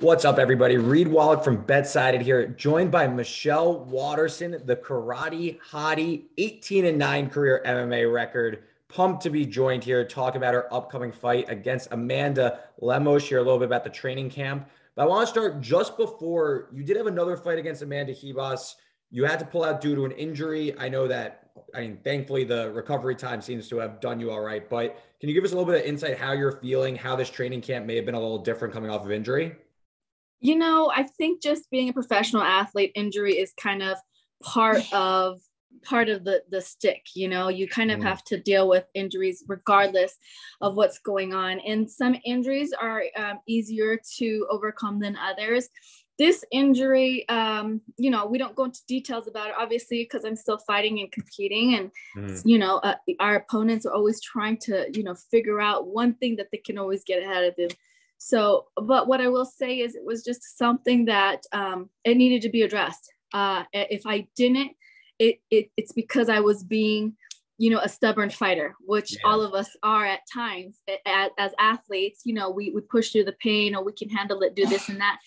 What's up, everybody? Reed Wallach from BetSided here, joined by Michelle Waterson, the karate hottie, 18-9 career MMA record. Pumped to be joined here, talk about her upcoming fight against Amanda Lemos, share a little bit about the training camp. But I want to start just before you did have another fight against Amanda Lemos. You had to pull out due to an injury. I know that, thankfully the recovery time seems to have done you all right, but can you give us a little bit of insight how you're feeling, how this training camp may have been a little different coming off of injury? I think just being a professional athlete, injury is kind of part of the stick. You kind of have to deal with injuries regardless of what's going on. And some injuries are easier to overcome than others. This injury, we don't go into details about it, obviously, because I'm still fighting and competing. And, our opponents are always trying to, figure out one thing that they can always get ahead of them. So, but what I will say is it was just something that it needed to be addressed. If I didn't, it's because I was being, a stubborn fighter, which all of us are at times as athletes. We push through the pain, or we can handle it, do this and that.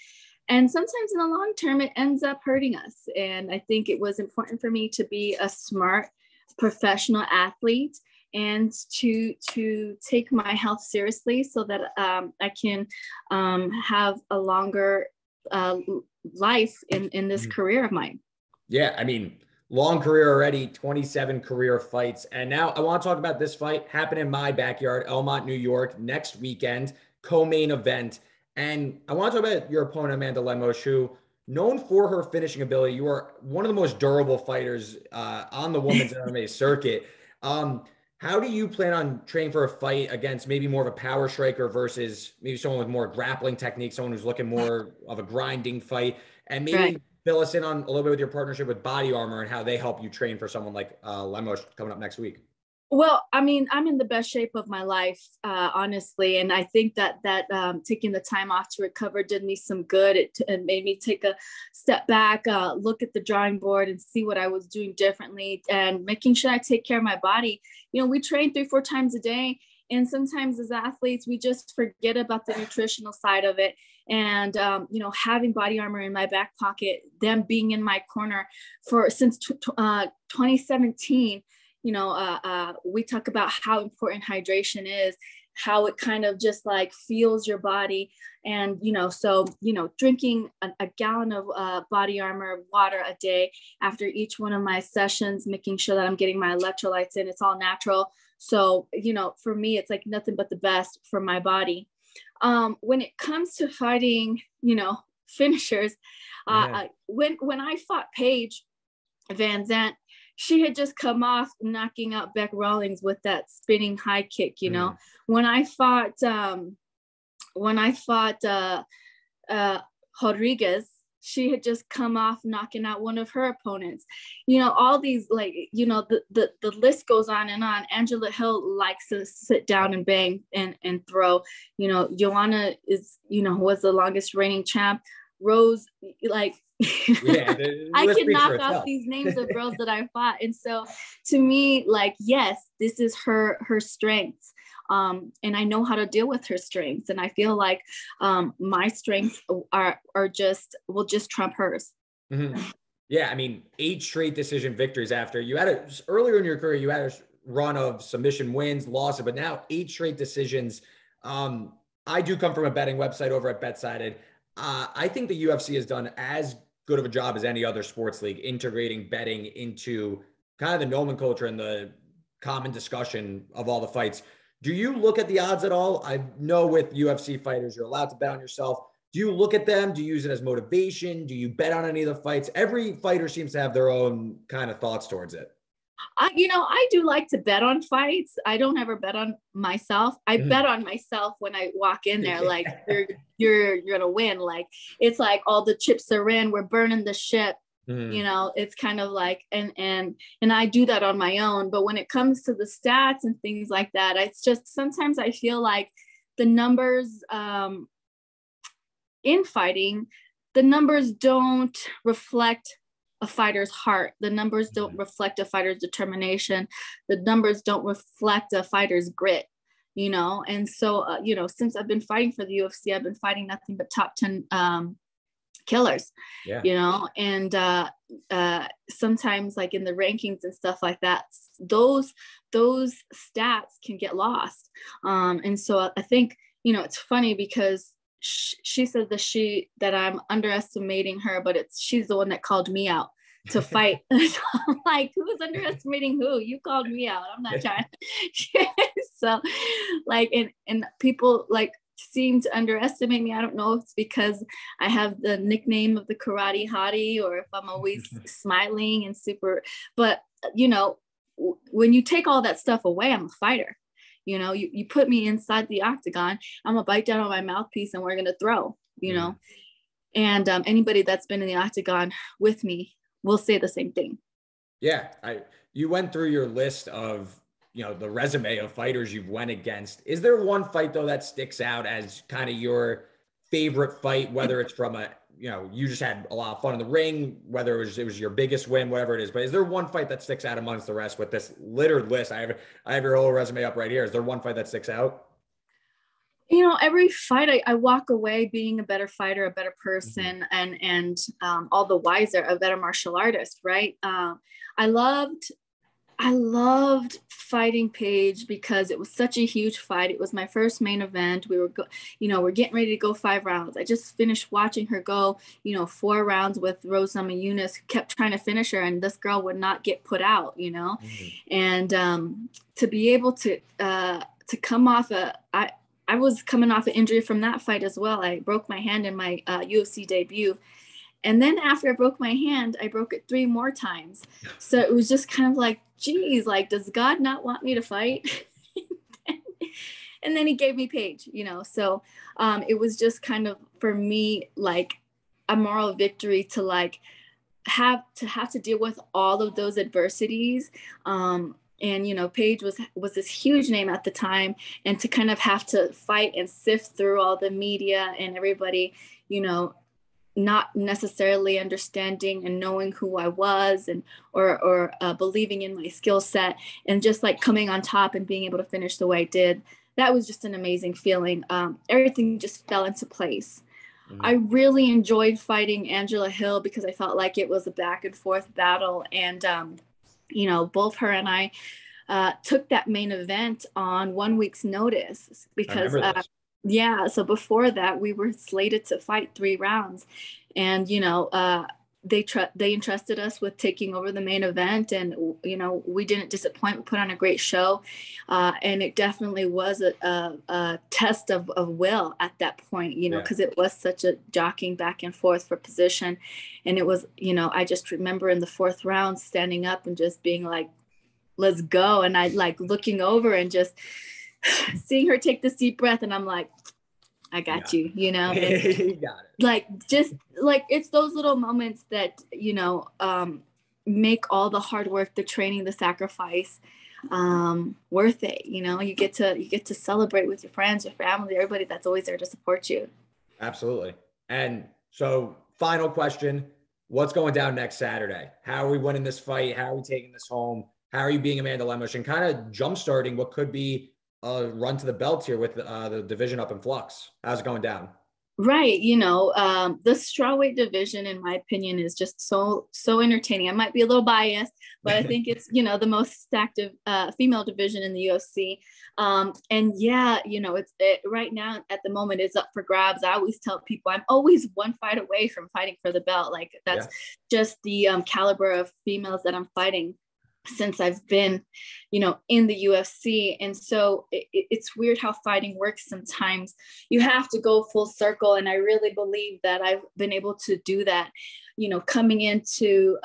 And sometimes in the long term, it ends up hurting us. And I think it was important for me to be a smart professional athlete and to take my health seriously so that I can have a longer life in this career of mine. Yeah, long career already, 27 career fights. And now I want to talk about this fight happening in my backyard, Elmont, New York, next weekend, co-main event. And I want to talk about your opponent, Amanda Lemos, who, known for her finishing ability, you are one of the most durable fighters on the women's MMA circuit. How do you plan on training for a fight against maybe more of a power striker versus maybe someone with more grappling technique, someone who's looking more of a grinding fight? And maybe fill us in on a little bit with your partnership with BODYARMOR and how they help you train for someone like Lemos coming up next week. Well, I'm in the best shape of my life, honestly. And I think that taking the time off to recover did me some good. It made me take a step back, look at the drawing board and see what I was doing differently and making sure I take care of my body. We train 3-4 times a day. And sometimes as athletes, we just forget about the nutritional side of it. And, having BODYARMOR in my back pocket, them being in my corner since 2017, we talk about how important hydration is, how it kind of just like fuels your body. And, drinking a gallon of BODYARMOR water a day after each one of my sessions, making sure that I'm getting my electrolytes in, it's all natural. So, for me, it's like nothing but the best for my body. When it comes to fighting, finishers, when I fought Paige Van Zandt, she had just come off knocking out Beck Rawlings with that spinning high kick. When I fought Rodriguez, she had just come off knocking out one of her opponents. All these, the list goes on and on. Angela Hill likes to sit down and bang and throw. Joanna is, was the longest reigning champ. Rose, I can knock off these names of girls that I fought. And so to me, yes, this is her strengths. And I know how to deal with her strengths. And I feel like my strengths will just trump hers. Mm-hmm. Yeah. 8 straight decision victories after you had earlier in your career, you had a run of submission wins, losses, but now 8 straight decisions. I do come from a betting website over at BetSided. I think the UFC has done as good of a job as any other sports league integrating betting into kind of the nomenclature and the common discussion of all the fights. Do you look at the odds at all? I know with UFC fighters, you're allowed to bet on yourself. Do you look at them? Do you use it as motivation? Do you bet on any of the fights? Every fighter seems to have their own kind of thoughts towards it. I do like to bet on fights. I don't ever bet on myself. I bet on myself when I walk in there, like you're gonna win. Like it's like all the chips are in, we're burning the ship. It's kind of like, and I do that on my own. But when it comes to the stats and things like that, it's just sometimes I feel like the numbers in fighting, the numbers don't reflect a fighter's heart. The numbers don't reflect a fighter's determination. The numbers don't reflect a fighter's grit. you know? And so, you know, since I've been fighting for the UFC, I've been fighting nothing but top 10 killers, Yeah. you know? And sometimes like in the rankings and stuff like that, those stats can get lost. And so I think, you know, it's funny because she said that I'm underestimating her, but she's the one that called me out to fight. So I'm like, who's underestimating who? You called me out. I'm not trying. So like, and people like seem to underestimate me. I don't know if it's because I have the nickname of the karate hottie, or if I'm always smiling and super, but you know, when you take all that stuff away, I'm a fighter. You know, you put me inside the octagon, I'm gonna bite down on my mouthpiece and we're gonna throw, you know. And anybody that's been in the octagon with me will say the same thing. Yeah, you went through your list of, you know, the resume of fighters you've went against. Is there one fight though that sticks out as kind of your favorite fight, whether it's from a, you know, you just had a lot of fun in the ring, whether it was your biggest win, whatever it is, but is there one fight that sticks out amongst the rest with this littered list? I have your whole resume up right here. Is there one fight that sticks out? You know, every fight I walk away being a better fighter, a better person, and all the wiser, a better martial artist, right? I loved fighting Paige because it was such a huge fight. It was my first main event. We're getting ready to go 5 rounds. I just finished watching her go, 4 rounds with Rose Namajunas, who kept trying to finish her, and this girl would not get put out, And to be able to come off I was coming off an injury from that fight as well. I broke my hand in my UFC debut. And then after I broke my hand, I broke it 3 more times. So it was just kind of like, geez, like, does God not want me to fight? And then he gave me Paige, So it was just kind of, for me, like a moral victory to like have to deal with all of those adversities. And Paige was this huge name at the time, and to kind of have to fight and sift through all the media and everybody, not necessarily understanding and knowing who I was, and or believing in my skill set, and just like coming on top and being able to finish the way I did. That was just an amazing feeling. Everything just fell into place. I really enjoyed fighting Angela Hill because I felt like it was a back and forth battle, and both her and I took that main event on 1 week's notice because so before that we were slated to fight 3 rounds, and they entrusted us with taking over the main event, and we didn't disappoint. We put on a great show, and it definitely was a test of will at that point, because it was such a jockeying back and forth for position. And it was, I just remember in the 4th round standing up and just being like, let's go. And I like looking over and just seeing her take this deep breath, and I'm like, I got you, and You got it. Like, just like, it's those little moments that, make all the hard work, the training, the sacrifice, worth it. You get to celebrate with your friends, your family, everybody that's always there to support you. Absolutely. And so final question, what's going down next Saturday? How are we winning this fight? How are we taking this home? How are you being Amanda Lemos and kind of jumpstarting what could be a run to the belt here with the division up in flux? How's it going down? Right. The strawweight division, in my opinion, is just so entertaining. I might be a little biased, but I think it's, the most stacked female division in the UFC. And yeah, right now at the moment it's up for grabs. I always tell people I'm always 1 fight away from fighting for the belt. Like, that's just the caliber of females that I'm fighting since I've been, in the UFC. And so it's weird how fighting works. Sometimes you have to go full circle. And I really believe that I've been able to do that, coming into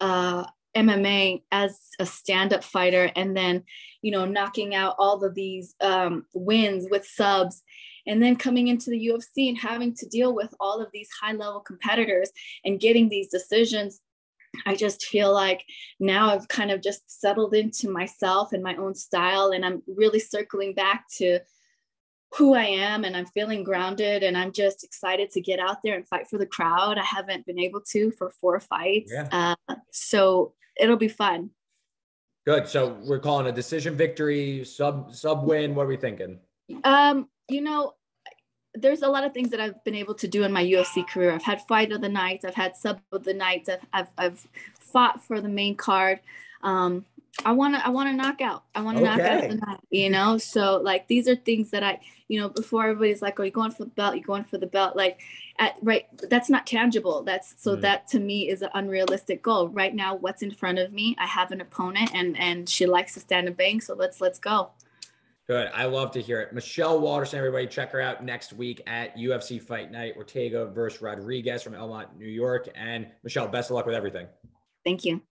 MMA as a stand-up fighter, and then, knocking out all of these wins with subs, and then coming into the UFC and having to deal with all of these high-level competitors and getting these decisions. I just feel like now I've kind of just settled into myself and my own style, and I'm really circling back to who I am, and I'm feeling grounded, and I'm just excited to get out there and fight for the crowd. I haven't been able to for 4 fights. So it'll be fun. Good. So we're calling a decision victory, sub win. What are we thinking? You know, there's a lot of things that I've been able to do in my UFC career. I've had fight of the nights, I've had sub of the nights, I've fought for the main card. I want to knock out. I want to knock out the night, you know? So like, these are things that I, you know, before everybody's like, oh, you're going for the belt, you're going for the belt. Like right. That's not tangible. That to me is an unrealistic goal right now. What's in front of me? I have an opponent and she likes to stand and bang. So let's go. Good. I love to hear it. Michelle Waterson, everybody check her out next week at UFC Fight Night, Ortega versus Rodriguez from Elmont, New York. And Michelle, best of luck with everything. Thank you.